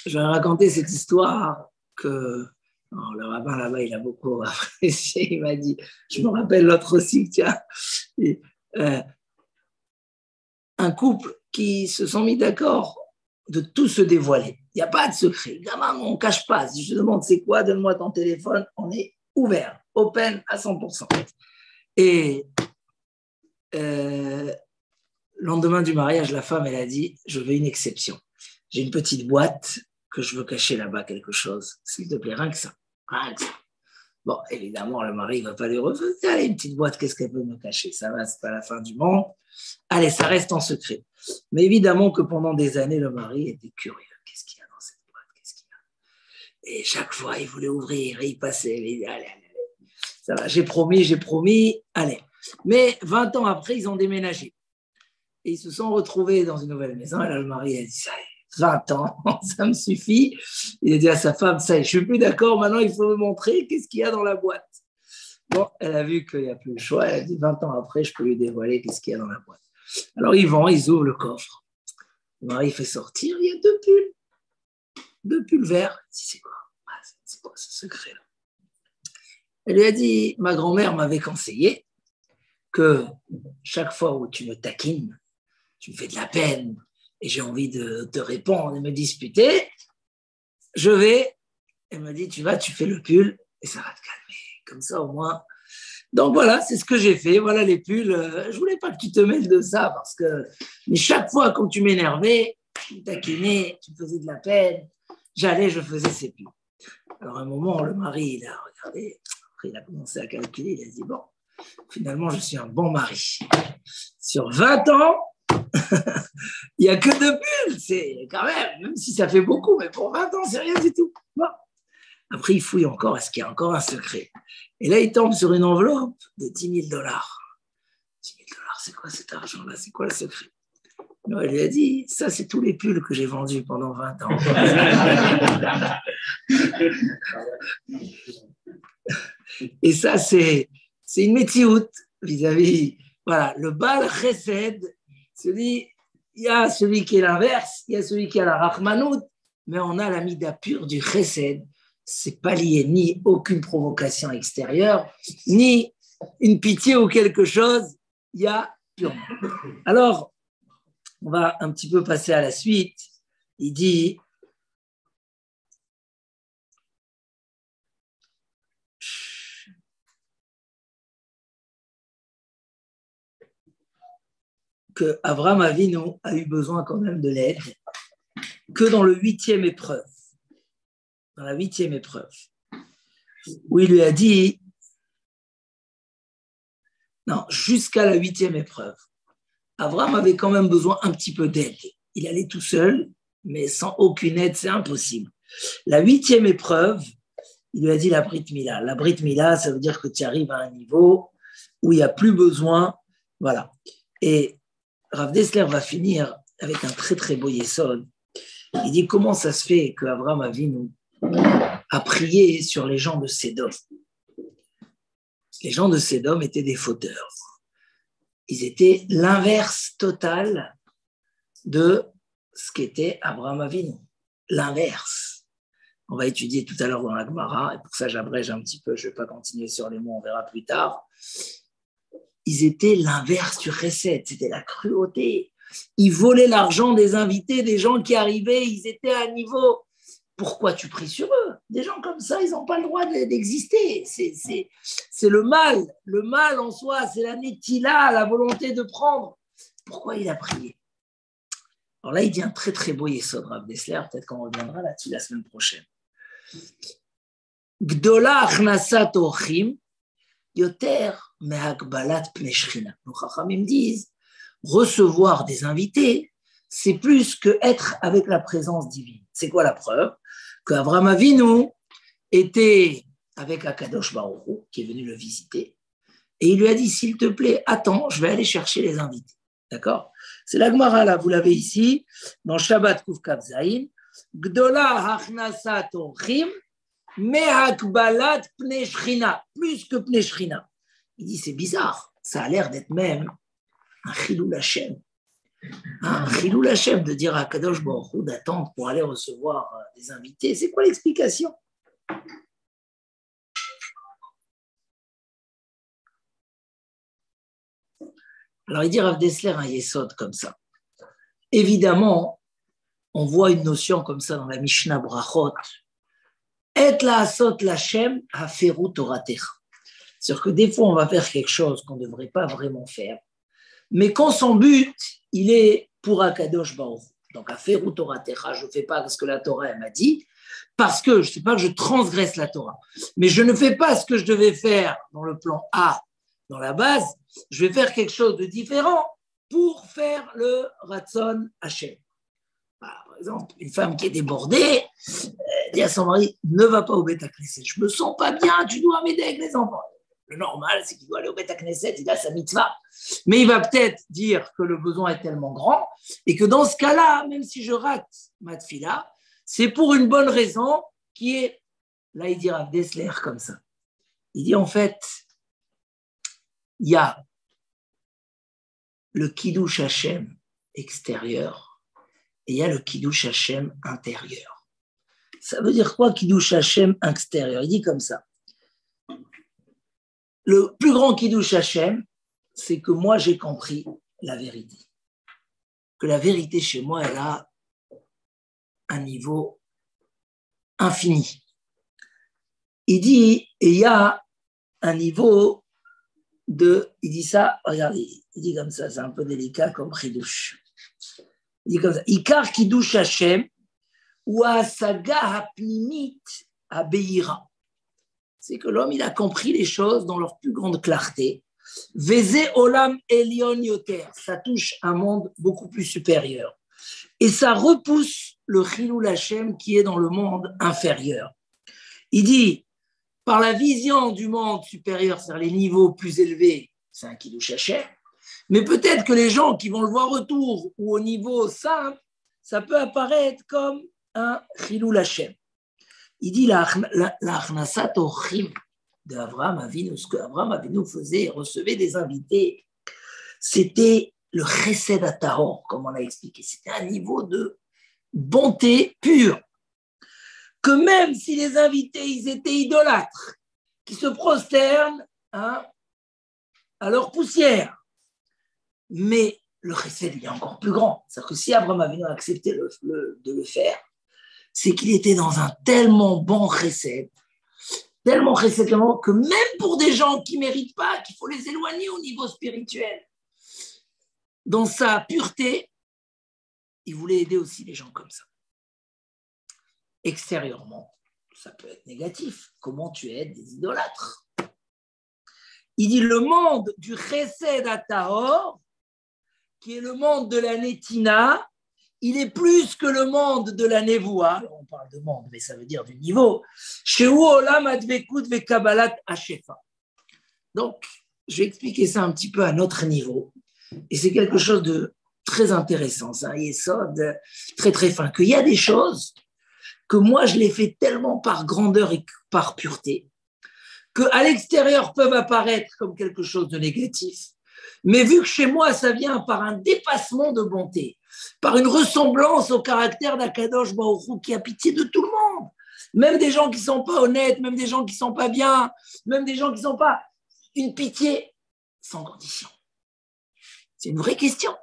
je vais raconter cette histoire que le rabbin là-bas, il a beaucoup apprécié. Il m'a dit, je me rappelle l'autre aussi, tiens, un couple qui se sont mis d'accord de tout se dévoiler. Il n'y a pas de secret. Gamin, on ne cache pas. Si je te demande c'est quoi, donne-moi ton téléphone, on est ouvert, open à 100%. Et le lendemain du mariage, la femme, elle a dit, je veux une exception. J'ai une petite boîte que je veux cacher là-bas quelque chose. S'il te plaît, rien que ça. Rien que ça. Bon, évidemment, le mari ne va pas lui refuser. Allez, une petite boîte, qu'est-ce qu'elle peut me cacher? Ça va, c'est pas la fin du monde. Allez, ça reste en secret. Mais évidemment que pendant des années, le mari était curieux. Qu'est-ce qu'il y a dans cette boîte? Qu'est-ce qu'il y a? Et chaque fois, il voulait ouvrir, et il passait. Il dit, allez. Ça va, j'ai promis, allez. Mais 20 ans après, ils ont déménagé. Et ils se sont retrouvés dans une nouvelle maison. Et là, le mari a dit, ça y est, 20 ans, ça me suffit. Il a dit à sa femme, ça y est, je ne suis plus d'accord, maintenant il faut me montrer qu'est-ce qu'il y a dans la boîte. Bon, elle a vu qu'il n'y a plus le choix, elle a dit 20 ans après, je peux lui dévoiler qu'est-ce qu'il y a dans la boîte. Alors ils vont, ils ouvrent le coffre. Le mari fait sortir, il y a deux pulls verts. Il dit, c'est quoi ce secret-là? Elle lui a dit, ma grand-mère m'avait conseillé que chaque fois où tu me taquines, tu me fais de la peine, et j'ai envie de te répondre et me disputer, elle m'a dit, tu fais le pull et ça va te calmer. Comme ça, au moins. Donc voilà, c'est ce que j'ai fait. Voilà les pulls. Je voulais pas que tu te mêles de ça parce que, mais chaque fois, quand tu m'énervais, tu me taquinais, tu me faisais de la peine, je faisais ces pulls. Alors à un moment, le mari, il a regardé, après il a commencé à calculer, il a dit, bon, finalement, je suis un bon mari. Sur 20 ans, il n'y a que 2 pulls, c'est quand même si ça fait beaucoup, mais pour 20 ans, c'est rien du tout. Bon. Après, il fouille encore, est-ce qu'il y a encore un secret? Et là, il tombe sur une enveloppe de $10 000. $10 000, c'est quoi cet argent-là? C'est quoi le secret? Non, elle lui a dit, ça, c'est tous les pulls que j'ai vendus pendant 20 ans. Et ça, c'est une métioute. vis-à-vis, voilà, le Baal Chesed, il y a celui qui est l'inverse, il y a celui qui a la Rahmanout, mais on a la mida pure du Chesed. C'est pas lié ni aucune provocation extérieure, ni une pitié ou quelque chose, il y a purement. Alors, on va un petit peu passer à la suite. Il dit que Abraham Avinu a eu besoin quand même de l'aide que dans le 8e épreuve. Dans la 8e épreuve, où il lui a dit, non, jusqu'à la 8e épreuve, Abraham avait quand même besoin un petit peu d'aide. Il allait tout seul, mais sans aucune aide, c'est impossible. La 8e épreuve, il lui a dit la Brit Mila. La Brit Mila, ça veut dire que tu arrives à un niveau où il n'y a plus besoin. Voilà. Et Rav Dessler va finir avec un très très beau yesod. Il dit comment ça se fait qu'Abraham Avinu a prié sur les gens de Sédom. Les gens de Sédom étaient des fauteurs. Ils étaient l'inverse total de ce qu'était Abraham Avinu. L'inverse. On va étudier tout à l'heure dans la Gemara, et pour ça j'abrège un petit peu, je ne vais pas continuer sur les mots, on verra plus tard. Ils étaient l'inverse du Chesed, c'était la cruauté. Ils volaient l'argent des invités, des gens qui arrivaient, ils étaient à un niveau. Pourquoi tu pries sur eux? Des gens comme ça, ils n'ont pas le droit d'exister. C'est le mal. Le mal en soi, c'est la netila, la volonté de prendre. Pourquoi il a prié? Alors là, il dit un très très beau yesod, Rav Dessler, peut-être qu'on reviendra là-dessus la semaine prochaine. Gdola achnasat ochim yoter mehagbalat pnei shechina. Nos chachamim disent, recevoir des invités, c'est plus que être avec la présence divine. C'est quoi la preuve? Qu'Avraham Avinu était avec Akadosh Baruch Hu, qui est venu le visiter, et il lui a dit, s'il te plaît, attends, je vais aller chercher les invités. D'accord? C'est la Gemara, là, vous l'avez ici, dans Shabbat Kuf Kav Zayin, Gdola Hachnasat Ochim, Mehakbalat Pnei Shechina, plus que Pnei Shechina. Il dit, c'est bizarre, ça a l'air d'être même un Chilul Hashem. Un Chilul Hashem de dire à Kadosh Baruch Hu d'attendre pour aller recevoir des invités. C'est quoi l'explication? Alors il dit Rav Dessler un yesod comme ça. Évidemment, on voit une notion comme ça dans la Mishnah Brachot. Et la asot l'Hashem haferu toratecha. C'est-à-dire que des fois on va faire quelque chose qu'on ne devrait pas vraiment faire, mais quand son but, il est pour Akadosh Baruch. Donc, Aferu Toratecha, je ne fais pas ce que la Torah elle m'a dit, parce que je ne sais pas que je transgresse la Torah, mais je ne fais pas ce que je devais faire dans le plan A, dans la base, je vais faire quelque chose de différent pour faire le Ratzon Hashem. Par exemple, une femme qui est débordée, dit à son mari, ne va pas au Beth Knesset, je ne me sens pas bien, tu dois m'aider avec les enfants. Le normal, c'est qu'il doit aller au Beth Knesset, il a sa mitzvah. Mais il va peut-être dire que le besoin est tellement grand et que dans ce cas-là, même si je rate ma tfila, c'est pour une bonne raison qui est, là il dit Rav Dessler comme ça. Il dit en fait, il y a le Kiddush Hashem extérieur et il y a le Kiddush Hashem intérieur. Ça veut dire quoi Kiddush Hashem extérieur? Il dit comme ça. Le plus grand Kiddush Hashem, c'est que moi, j'ai compris la vérité. Que la vérité chez moi, elle a un niveau infini. Il dit, et il y a un niveau de, il dit ça, regardez, il dit comme ça, c'est un peu délicat comme Kiddush. Il dit comme ça, Ikar Kiddush Hashem, ou Asaga Hapnimit Abeira. C'est que l'homme, il a compris les choses dans leur plus grande clarté. Veze Olam Elion Yoter, ça touche un monde beaucoup plus supérieur. Et ça repousse le Chilul Hashem qui est dans le monde inférieur. Il dit, par la vision du monde supérieur, c'est-à-dire les niveaux plus élevés, c'est un Kiddush Hashem, mais peut-être que les gens qui vont le voir autour ou au niveau simple, ça peut apparaître comme un Chilul Hashem. Il dit la achnasat ochim, d'Abraham Avinu, ce qu'Abraham Avinu faisait, recevait des invités, c'était le chesed atahor, comme on a expliqué. C'était un niveau de bonté pure. Que même si les invités, ils étaient idolâtres, qui se prosternent à leur poussière, mais le chesed, il est encore plus grand. C'est-à-dire que si Abraham Avinu a accepté de le faire, c'est qu'il était dans un tellement bon chesed, que même pour des gens qui ne méritent pas, qu'il faut les éloigner au niveau spirituel, dans sa pureté, il voulait aider aussi les gens comme ça. Extérieurement, ça peut être négatif. Comment tu aides des idolâtres? Il dit le monde du chesed atahor, qui est le monde de la netina, il est plus que le monde de la nevoa. Alors on parle de monde, mais ça veut dire du niveau. Shehu olam advekut vekabalat hashefa. Donc, je vais expliquer ça un petit peu à notre niveau. Et c'est quelque chose de très intéressant. C'est un yesod très très fin. Qu'il y a des choses que moi je les fais tellement par grandeur et par pureté, qu'à l'extérieur peuvent apparaître comme quelque chose de négatif. Mais vu que chez moi, ça vient par un dépassement de bonté, par une ressemblance au caractère d'Akadosh Baruch Hu qui a pitié de tout le monde, même des gens qui ne sont pas honnêtes, même des gens qui ne sont pas bien, même des gens qui ne sont pas... Une pitié sans condition. C'est une vraie question.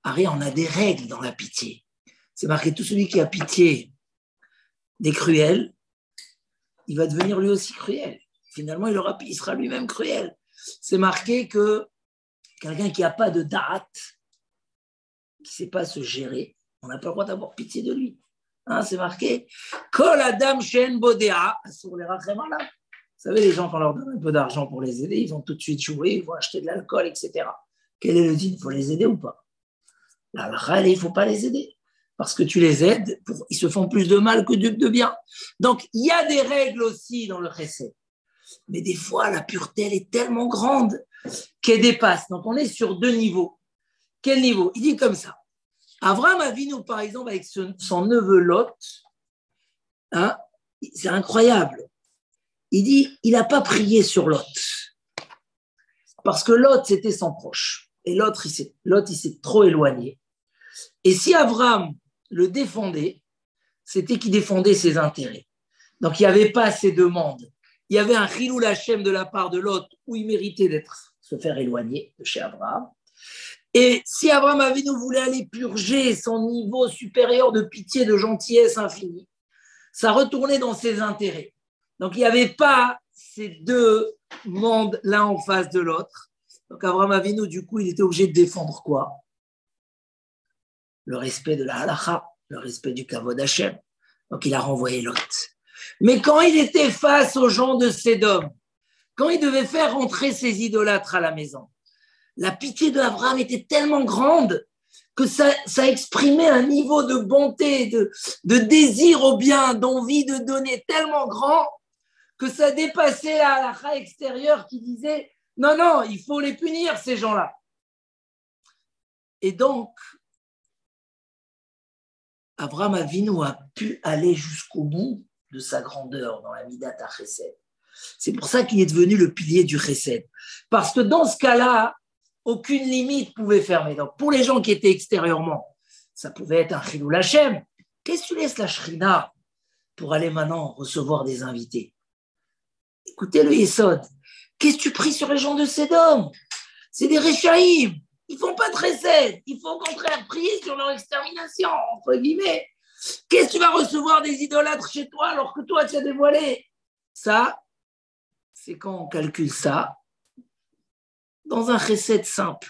Arrête, on a des règles dans la pitié. C'est marqué, tout celui qui a pitié des cruels, il va devenir lui aussi cruel. Finalement, il sera lui-même cruel. C'est marqué que quelqu'un qui n'a pas de da'at, qui ne sait pas se gérer, on n'a pas le droit d'avoir pitié de lui. Hein, c'est marqué Kol Adam Shen Bodea sur les rachemala. Vous savez, les gens, quand on leur donne un peu d'argent pour les aider, ils vont tout de suite jouer, ils vont acheter de l'alcool, etc. Quel est le din? Il faut les aider ou pas? La halakha, il ne faut pas les aider. Parce que tu les aides, ils se font plus de mal que de bien. Donc, il y a des règles aussi dans le chesed. Mais des fois, la pureté, elle est tellement grande qu'elle dépasse. Donc, on est sur deux niveaux. Quel niveau? Il dit comme ça. Abraham Avinu, par exemple, avec son neveu Lot, hein, c'est incroyable. Il dit, il n'a pas prié sur Lot. Parce que Lot, c'était son proche. Et Lot, il s'est trop éloigné. Et si Abraham le défendait, c'était qu'il défendait ses intérêts. Donc, il n'y avait pas ces demandes. Il y avait un chilul Hashem de la part de Lot où il méritait se faire éloigner de chez Abraham. Et si Abraham Avinu voulait aller purger son niveau supérieur de pitié, de gentillesse infinie, ça retournait dans ses intérêts. Donc, il n'y avait pas ces deux mondes l'un en face de l'autre. Donc, Abraham Avinu, du coup, il était obligé de défendre quoi? Le respect de la halakha, le respect du kavod Hashem. Donc, il a renvoyé Lot. Mais quand il était face aux gens de Sédom, quand il devait faire rentrer ses idolâtres à la maison, la pitié d'Abraham était tellement grande que ça exprimait un niveau de bonté, de désir au bien, d'envie de donner tellement grand que ça dépassait la halakha extérieure qui disait « Non, non, il faut les punir, ces gens-là. » Et donc, Abraham Avinu a pu aller jusqu'au bout de sa grandeur dans la Midat HaChesed. C'est pour ça qu'il est devenu le pilier du Chesed. Parce que dans ce cas-là, aucune limite pouvait fermer. Donc, pour les gens qui étaient extérieurement, ça pouvait être un chilul Hashem. Qu'est-ce que tu laisses la shrina pour aller maintenant recevoir des invités? Écoutez le Yesod. Qu'est-ce que tu pries sur les gens de Sédom? C'est des Réchaïm. Ils ne font pas de Chesed. Il faut au contraire prier sur leur extermination, entre guillemets. Qu'est-ce que tu vas recevoir des idolâtres chez toi alors que toi, tu as dévoilé? Ça, c'est quand on calcule ça dans un chesed simple.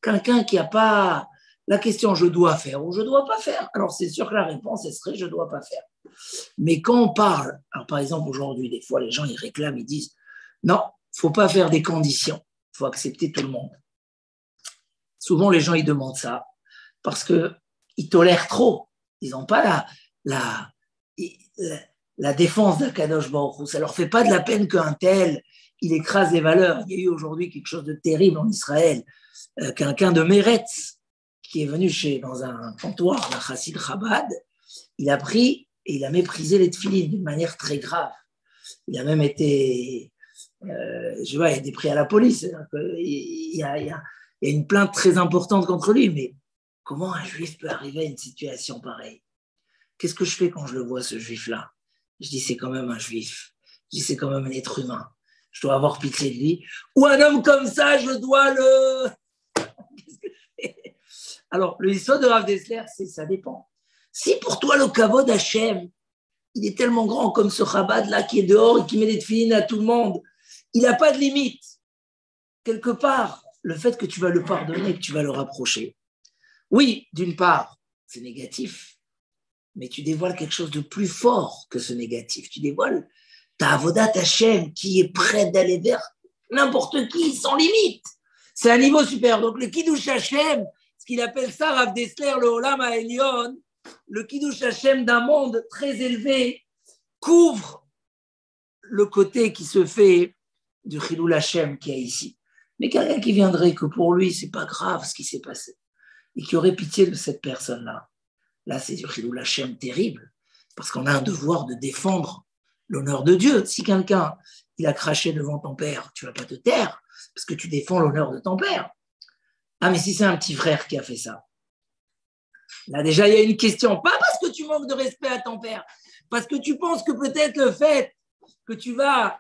Quelqu'un qui n'a pas la question je dois faire ou je ne dois pas faire. Alors, c'est sûr que la réponse, elle serait je ne dois pas faire. Mais quand on parle, alors par exemple, aujourd'hui, des fois, les gens, ils réclament, ils disent non, il ne faut pas faire des conditions. Il faut accepter tout le monde. Souvent, les gens, ils demandent ça parce qu'ils tolèrent trop. Ils n'ont pas la défense d'Akadosh Baruch Hu. Ça ne leur fait pas de la peine qu'un tel, il écrase les valeurs. Il y a eu aujourd'hui quelque chose de terrible en Israël. Quelqu'un de Meretz qui est venu dans un comptoir d'un chassid Chabad, il a pris et il a méprisé les tefilines d'une manière très grave. Il a même été Je vois, il a été pris à la police. Il y a une plainte très importante contre lui. Mais comment un juif peut arriver à une situation pareille? Qu'est-ce que je fais quand je le vois, ce juif-là? Je dis, c'est quand même un juif. Je dis, c'est quand même un être humain. Je dois avoir pitié de lui. Ou un homme comme ça, je dois le... Qu'est-ce que je fais? Alors, le histoire de Rav Dessler, ça dépend. Si pour toi, le kavod Hashem, il est tellement grand comme ce Chabad-là qui est dehors et qui met des tefilines à tout le monde, il n'a pas de limite. Quelque part, le fait que tu vas le pardonner, que tu vas le rapprocher, oui, d'une part, c'est négatif, mais tu dévoiles quelque chose de plus fort que ce négatif. Tu dévoiles ta avodat Hashem qui est prête d'aller vers n'importe qui, sans limite. C'est un niveau supérieur. Donc le Kiddush Hashem, ce qu'il appelle ça, Rav Dessler, le Olam HaElyon, le Kiddush Hashem d'un monde très élevé, couvre le côté qui se fait du Chilul Hashem qu'il y a ici. Mais quelqu'un qui viendrait que pour lui, c'est pas grave ce qui s'est passé, et qui aurait pitié de cette personne-là, là, c'est du Chilul Hashem terrible, parce qu'on a un devoir de défendre l'honneur de Dieu. Si quelqu'un, il a craché devant ton père, tu ne vas pas te taire, parce que tu défends l'honneur de ton père. Ah, mais si c'est un petit frère qui a fait ça, là, déjà, il y a une question. Pas parce que tu manques de respect à ton père, parce que tu penses que peut-être le fait que tu vas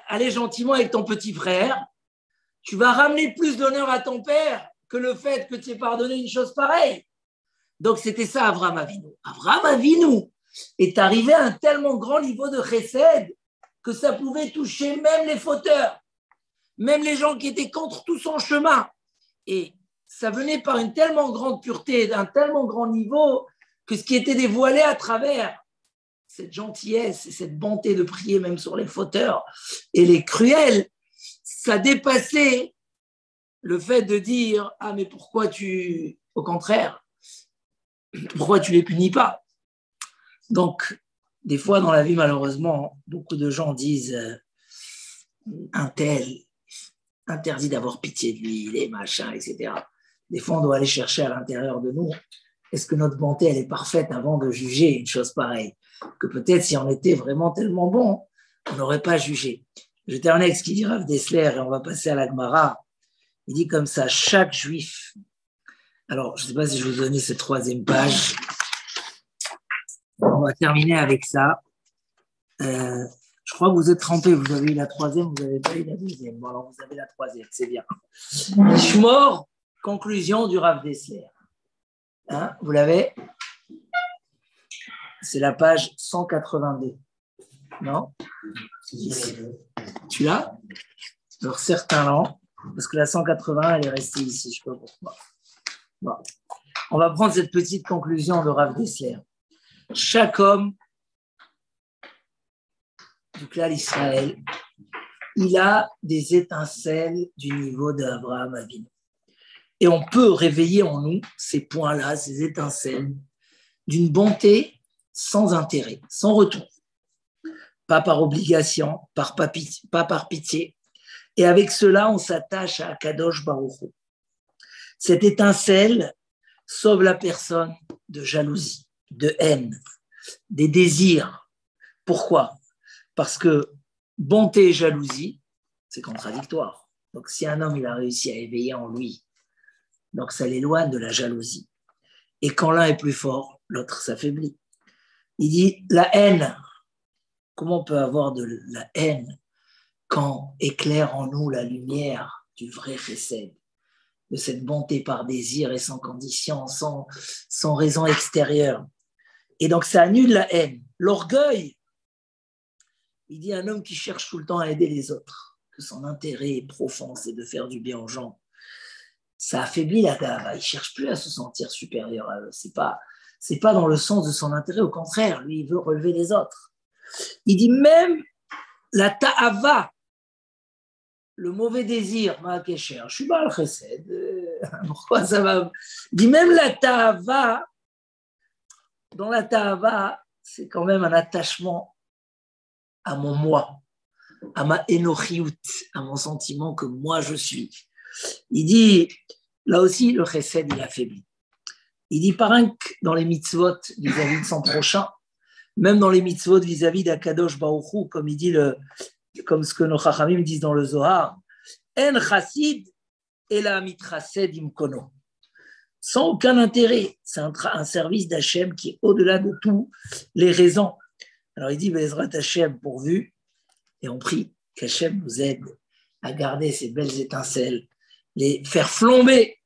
aller gentiment avec ton petit frère, tu vas ramener plus d'honneur à ton père que le fait que tu aies pardonné une chose pareille. Donc, c'était ça, Avraham Avinu. Avraham Avinu est arrivé à un tellement grand niveau de chesed que ça pouvait toucher même les fauteurs, même les gens qui étaient contre tout son chemin. Et ça venait par une tellement grande pureté, d'un tellement grand niveau, que ce qui était dévoilé à travers cette gentillesse et cette bonté de prier même sur les fauteurs et les cruels, ça dépassait le fait de dire « Ah, mais pourquoi au contraire, pourquoi tu les punis pas ?» Donc, des fois dans la vie, malheureusement, beaucoup de gens disent un tel interdit d'avoir pitié de lui, les machins, etc. Des fois, on doit aller chercher à l'intérieur de nous, est-ce que notre bonté, elle est parfaite avant de juger une chose pareille? Que peut-être si on était vraiment tellement bon, on n'aurait pas jugé. Je termine ce qu'il dit Rav Dessler et on va passer à la Gemara. Il dit comme ça, chaque juif. Alors, je ne sais pas si je vais vous donner cette troisième page. On va terminer avec ça. Je crois que vous êtes trempés. Vous avez eu la troisième, vous n'avez pas eu la deuxième. Bon, alors vous avez la troisième, c'est bien. Mishmor, conclusion du Rav Dessler. Hein, vous l'avez? C'est la page 182. Non? Ici. Tu l'as? Alors, certains l'ont, parce que la 180, elle est restée ici. Je ne sais pas pourquoi. Bon. On va prendre cette petite conclusion de Rav Dessler. Chaque homme du clan d'Israël, il a des étincelles du niveau d'Abraham Avinu. Et on peut réveiller en nous ces points-là, ces étincelles, d'une bonté sans intérêt, sans retour. Pas par obligation, pas par pitié. Et avec cela, on s'attache à Kadosh Baruch Hu. Cette étincelle sauve la personne de jalousie, de haine, des désirs. Pourquoi? Parce que bonté et jalousie, c'est contradictoire. Donc si un homme il a réussi à éveiller en lui, donc ça l'éloigne de la jalousie. Et quand l'un est plus fort, l'autre s'affaiblit. Il dit la haine. Comment on peut avoir de la haine quand éclaire en nous la lumière du vrai chesed, de cette bonté par désir et sans condition, sans raison extérieure. Et donc ça annule la haine. L'orgueil, il dit un homme qui cherche tout le temps à aider les autres, que son intérêt profond, c'est de faire du bien aux gens. Ça affaiblit la gava. Il ne cherche plus à se sentir supérieur à eux. C'est pas dans le sens de son intérêt. Au contraire, lui, il veut relever les autres. Il dit même la ta'ava, le mauvais désir, ma kécher, je suis pas le chesed, pourquoi ça va? Il dit même la ta'ava, dans la ta'ava, c'est quand même un attachement à mon moi, à ma enochiout, à mon sentiment que moi je suis. Il dit, là aussi, le chesed, il affaiblit. Il dit, pareil que dans les mitzvot vis-à-vis de son prochain, même dans les mitzvot vis-à-vis d'Akadosh Baruch Hu, comme il dit comme ce que nos chachamim disent dans le Zohar, En chassid ela mitrased imkono. Sans aucun intérêt. C'est un service d'Hachem qui est au-delà de tous les raisons. Alors il dit, Bezrat Hachem pourvu, et on prie qu'Hachem nous aide à garder ces belles étincelles, les faire flamber.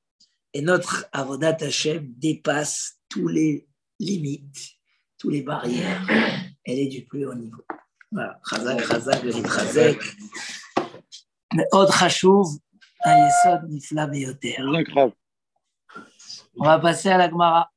Et notre avodat Hachem dépasse tous les limites, tous les barrières. Elle est du plus haut niveau. Voilà. Chazak, chazak, veritrazek. Od chashuv, un yesod nifla beyoter. On va passer à la Gemara.